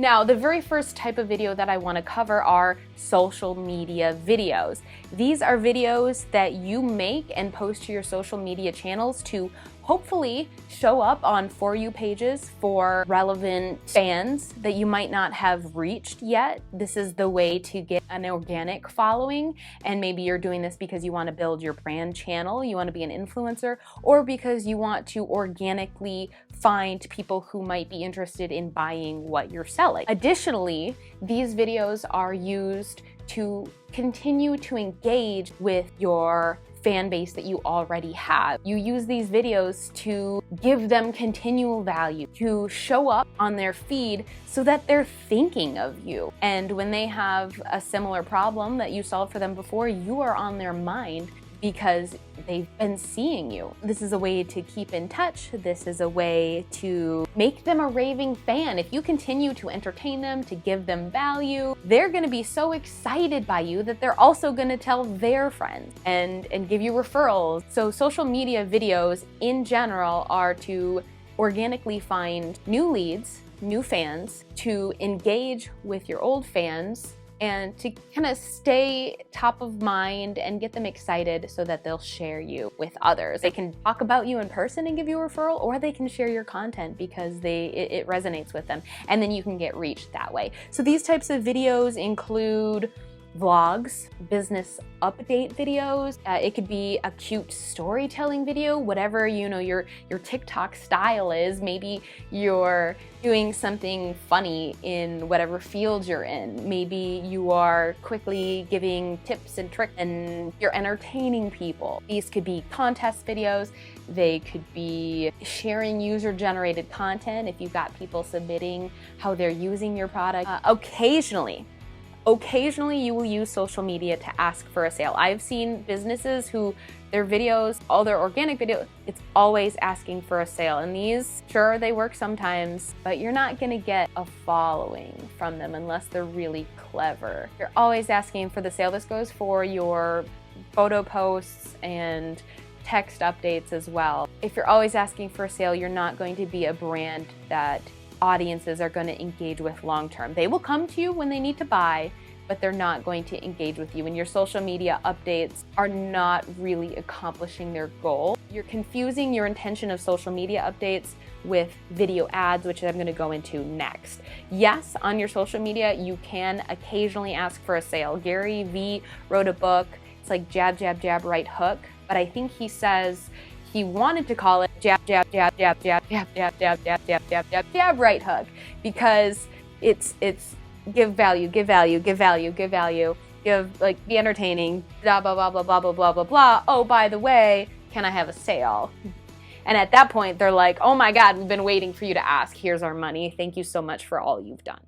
Now, the very first type of video that I want to cover are social media videos. These are videos that you make and post to your social media channels to hopefully show up on For You pages for relevant fans that you might not have reached yet. This is the way to get an organic following, and maybe you're doing this because you want to build your brand channel, you want to be an influencer, or because you want to organically find people who might be interested in buying what you're selling. Additionally, these videos are used to continue to engage with your fan base that you already have. You use these videos to give them continual value, to show up on their feed so that they're thinking of you. And when they have a similar problem that you solved for them before, you are on their mind because they've been seeing you. This is a way to keep in touch. This is a way to make them a raving fan. If you continue to entertain them, to give them value, they're gonna be so excited by you that they're also gonna tell their friends and give you referrals. So social media videos in general are to organically find new leads, new fans, to engage with your old fans, and to kind of stay top of mind and get them excited so that they'll share you with others. They can talk about you in person and give you a referral, or they can share your content because it resonates with them, and then you can get reached that way. So these types of videos include vlogs, business update videos. It could be a cute storytelling video, whatever your TikTok style is. Maybe you're doing something funny in whatever field you're in. Maybe you are quickly giving tips and tricks and you're entertaining people. These could be contest videos. They could be sharing user-generated content if you've got people submitting how they're using your product. Occasionally you will use social media to ask for a sale. I've seen businesses who their videos, all their organic videos, it's always asking for a sale. And these, sure, they work sometimes, but you're not gonna get a following from them unless they're really clever. You're always asking for the sale. This goes for your photo posts and text updates as well. If you're always asking for a sale, you're not going to be a brand that audiences are going to engage with long term. They will come to you when they need to buy, but they're not going to engage with you. And your social media updates are not really accomplishing their goal. You're confusing your intention of social media updates with video ads, which I'm going to go into next. Yes, on your social media, you can occasionally ask for a sale. Gary Vee wrote a book. It's like jab, jab, jab, right hook. But I think he says he wanted to call it jab, jab, jab, jab, jab, jab, jab, jab, jab, jab, jab, jab, jab, right hook, because it's give value, give value, give value, give value, give, like, be entertaining, blah, blah, blah, blah, blah, blah, blah, blah, blah. Oh, by the way, can I have a sale? And at that point, they're like, oh my God, we've been waiting for you to ask. Here's our money. Thank you so much for all you've done.